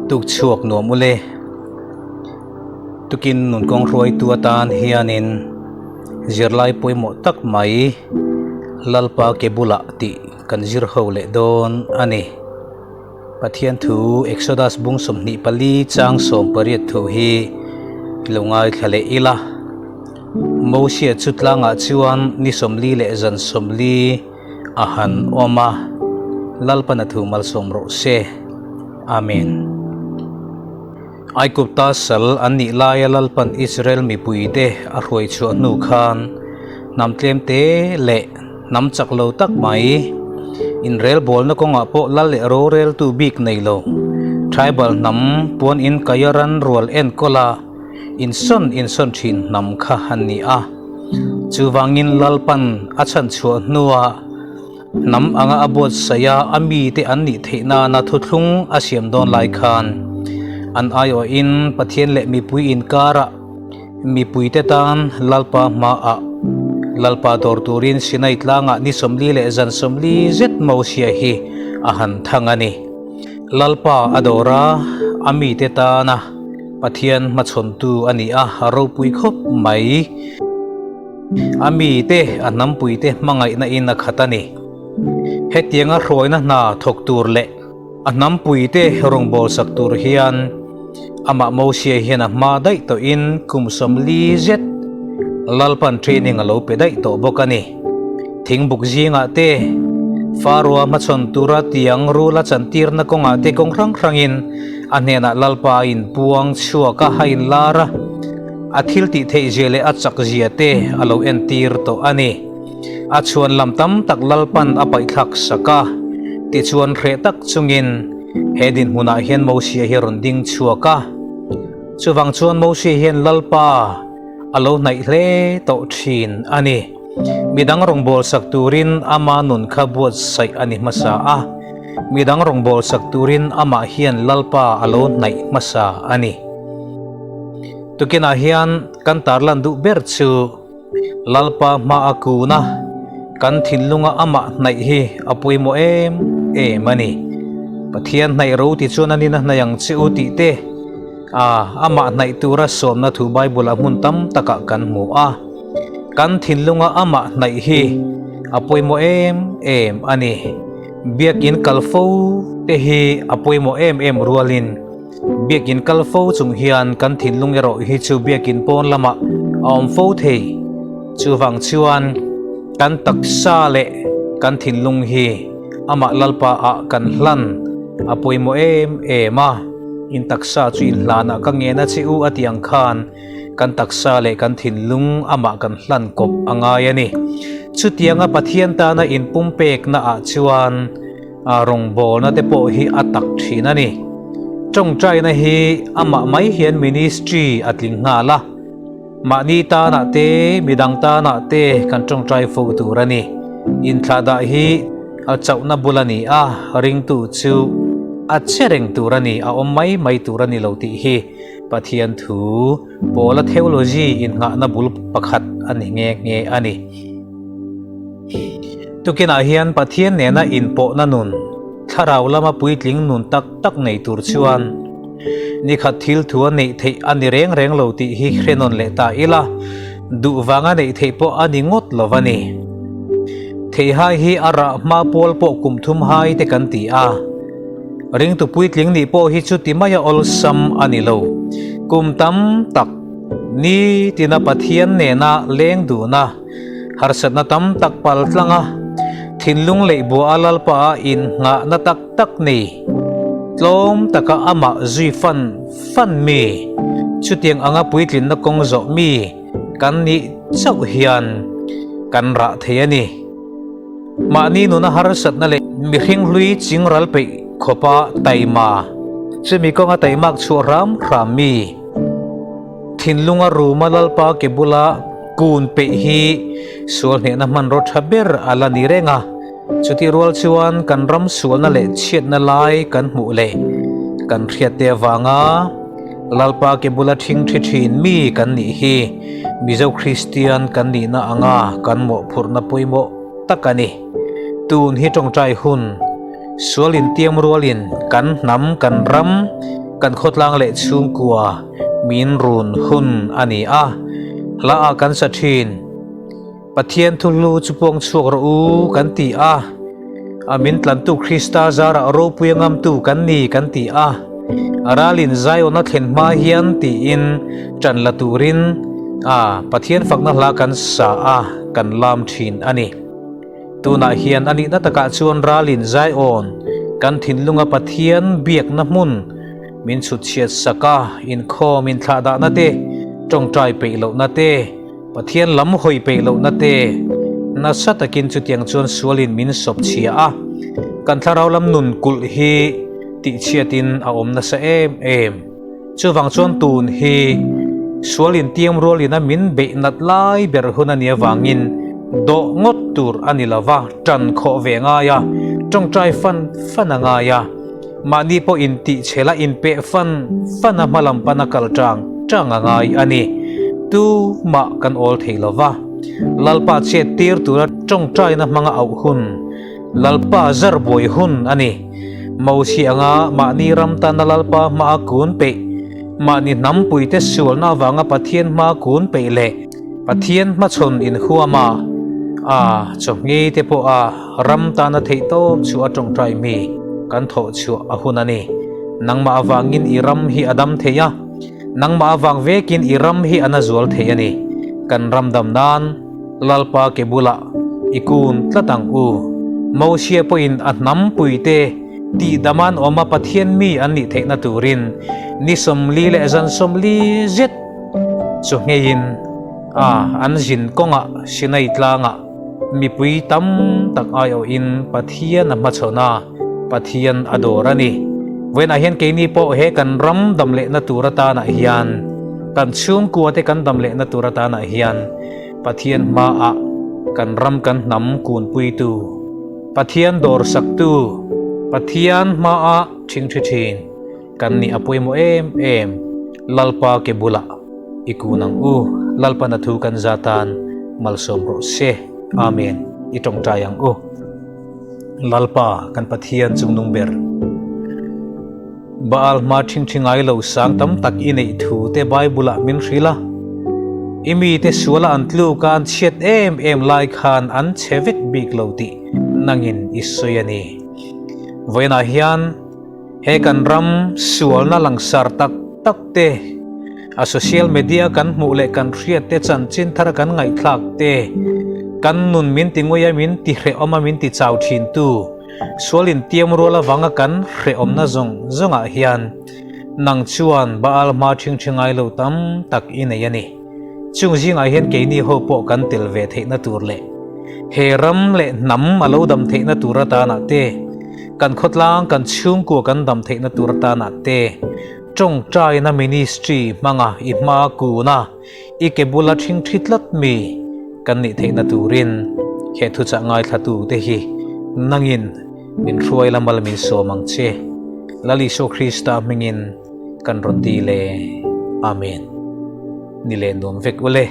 ตุกชวกหนวมุเลตุกินนุนกองรวยตัวตานเฮียนินเจรไลป่วยหมดตักไหมลัลปาเกบุลาติกันจิรเขาเลดอนอันนี้ปะเทียนทูเอ็กโซดัสบุงสมนิปลีจางสมปริยทูฮีลงไอทะเลอีละโมเชียจุดลางอาจวนนิสมลีเลจันสมลีอาหันอมาลัลปนัทูมัลสมโรเซอาเมนไอกุปตาสัลอันนี้ลายลัลปันอิสราเอลมีปุยเดอรวยชวนนูคานนำเตรียมเตเลนำจักโลตักไหมอินเรลบอลนักงอาโปลัลเลโรเรลตูบิกในโลทริบัลนำปวนอินกายรันรัวเอ็นโกลาอินซอนชินนำข้าฮันนีอาจูวังอินลัลปันอาชันชวนนัวนำอ่างอาบดสยาอามีเตอันนี้เทนานาทุทุงอาเซียมดอนไลคานอันไอโออินปะเทียนเละมีปุยอินการะมีปุยเตตานลัลปามาอะลัลปาดอร์ตูรินสินัยตลางะนิสมลีเลจันสมลีเจ็ดมาวเชียฮีอาหันทังอันนี้ลัลปาอดอราอามีเตตานะปะเทียนมาชนตูอันนี้อะฮารูปุยคบไหมอามีเตอันน้ำปุยเตมังไงนะอินนักขัตานีเฮตียงรวยนะนาทกตูร์เละอันน้ำปุยเตรงบอลสักตูร์เฮียนอามาโมเชียเฮียนมาได้ตัวอินคุมสมลีเจ็ดลัลปันเทรนนิ่งเราไปได้ตัวบกันนี่ทิ้งบุกจีงอาเตฟารัวมาชนตูระเตียงรูละจันตีร์นักงอาเตกงครั้งอินอันเนน่ะลัลปาอินปวงชัวกะให้ลาระอาทิลติเทเจเลอัจักจีเตอโลเอ็นตีร์ตัวอันนี้อาชวนลำตั้มตักลัลปันอภัยทักสกาติชวนเรตักจุงินเฮดินหุนาเฮียนโมเชียเฮรอนดิงชัวกาชูวังชวนโมเชียเฮียนลัลปาอโลไนเลโตชินอันนี้มีดังรงบอลสักตูรินอามานุนขบวดใส่อันนี้มาซาอามีดังรงบอลสักตูรินอามาเฮียนลัลปาอโลไนมาซาอันนี้ตุกินาเฮียนกันตาร์ลันดูเบิร์ชูลัลปามาอากูนะกันทินลุงอามาไนฮีอปุยโมมันนี่ปะเทียนในรู้ที่ชวนนี้นะในยังชิอุติเตอามาไนตัวรัสอมนะถูใบบุลามุนตัมตะกะกันหมูกันทินลุงอามาไนฮีอปุยโมอันนี้เบียกินคัลโฟเตฮีอปุยโมรัวลินเบียกินคัลโฟจุงเฮียนกันทินลุงยรอฮีชูเบียกินปอนละมะอมโฟเทชูวังชวนกันตักซาเลกันทินลุงฮีอามาลัลปาอะกันลันอปุยโมมาอินตักซาจุอินลานะกังเงนะชิอูอติยังคานกันตักซาเลกันทินลุงอามากันลันกบอ่างายนี่ชุดยังปะเทียนตานะอินปุ่มเปกนะอาชวนรงโบนะเตโปฮีอัตักทีนะนี่จงใจนะฮีอามาไม่เห็นมินิสทรีอัดลิงงาละมานีตานะเตมิดังตานะเตกันจงใจฟูตูระนี่อินทลาดาฮีอาเจ้านับบุลานีริงตูจูอาเชริงตูรานีอมไม่ตูรานีเหล่าที่ฮีปะเทียนถูโปลเทคโนโลยีอินงานับบุลปักขัดอันนี้เงอันนี้ตุกินอาเฮียนปะเทียนเนน่ะอินโปนันุนถ้าเราละมาปุยลิงนุนตักในตูรชวนนี่ขัดทิลทัวในเทอันนี้เร่งเหล่าที่ฮีเครนนเลตาอิละดูวังอันในเทโปอันนี้งดลวันนี้เทหายฮีอาระมาปอลโปกุมทุมหายเตกันตีริงตุปุยลิงนี่โปฮิชุติมายาอลซัมอันิโลกุมตัมตักนี่ตินาปะเทียนเนน่ะเลี้ยงดูนะฮาร์สัตนาตัมตักปัลตลังทินลุงเล่บัวลัลปาอินงะนาตักนี่ลมตะกะอามาจุยฟันมีชุดยังอ่างปุยลินนักกงโจมีกันนี่เจ้าเฮียนกันระเทียนี่มานี่นุนะฮาร์สัตนั่นเลยมีหิงลุยจิงรัลไปขบะไตมาจะมีกองไตมากชัวรำมีทินลุงรูมาลัลปาเกบุลากูนเปฮีส่วนเนี่ยน้ำมันรถฮับเบอร์อาลานีเรงชุดที่รัวชวนกันรำส่วนนั่นเลยเชียดนั่นไลกันหมู่เลยกันเรียดเตวังลัลปาเกบุลาทิ้งทินมีกันนี่ฮีมิเจ้าคริสเตียนกันนี่นะกันหมอพูดนับปุยหมอตักกันนี่ตูนฮีจงใจหุ่น sualin tiam rualin kan nam kan ram kan khotlang le chung kwa min run hun ani a la a kan sa thin pathian thulu chupong chuak ro u kan ti a amin tlan tu Krista zara ro puyangam tu kan ni kan ti a aralin zai ona thlen ma hian ti in tran la turin pathian fakna hla kan sa a kan lam thin ani tuna hian ani na taka chuan ralin zai on kan thinlunga pathian biak na mun min chut chiat saka in kho min thla da na te tong trai pe lo na te pathian lam hoi pe lo na te na satakin chu tiang chuan sualin min sop chia a kan tharau lam nun kul hi ti chiatin a om na sa em chuwang chuan tun hi sualin tiam rolin a min be nat lai ber hun ania wangin do ngot tur ani lawa tran kho ve nga ya tong trai fan nga ya mani po in ti chela in pe fan a malam panakal tang ngai ani tu ma kan ol theilawa lalpa che tir tura tong trai na manga au hun lalpa zar boy hun ani mausi anga mani ram tan lalpa ma kun pe mani nam puite sual na wanga pathian ma kun pe le pathian ma chon in huama chok nge te po ram tan na thei to chu atong trai mi kan tho chu a hun ani nangma awangin iram hi adam theya nangma awang vekin iram hi anazol theyani kan ramdam nan lalpa ke bula ikun tlatang u mausia po in atnam puite ti daman oma pathian mi ani theina turin ni somli le zan somli zet chu ngein an jin konga sinai tlanga mi pui tam tak ayo in pathian ma chona pathian adorani wen a hian ke ni po he kan ram dam le na turata na hian kan chung kuate kan dam le na turata na hian pathian ma kan ram kan nam kun pui tu pathian dor sak tu pathian ma thing thin kan ni apoi mo em lalpa ke bula ikunang lalpa na thu kan zatan malsom ro se amen itong tayang lalpa kan pathian chungnung ber baal ma thing ai lo sang tam tak inei thu te bible min rila imi te suala antlu kan chet em lai khan an chevek big lo ti nangin isoyani voina hian he kan ram sual na langsar tak te a social media kan mu le kan riat te chan chin thar kan ngai thlak te kan nun min tingoya min ti hre oma min ti chau thin tu sualin tiam rola wanga kan hre om na zonga hian nang chuan baal ma thing ai lo tam tak inayani chung jing ai hian ke ni ho po kan tel ve theina tur le he ram le nam alo dam theina turata na te kan khotlang kan chung ko kan dam theina turata na te tong trai na ministry manga ima ku na ikebula thing thitlat mi kan ni theina turin he thu cha ngai thatu te hi nangin min ruai lamal min so mangche lali so Krista mingin kan ronti le amen nile nom vek ule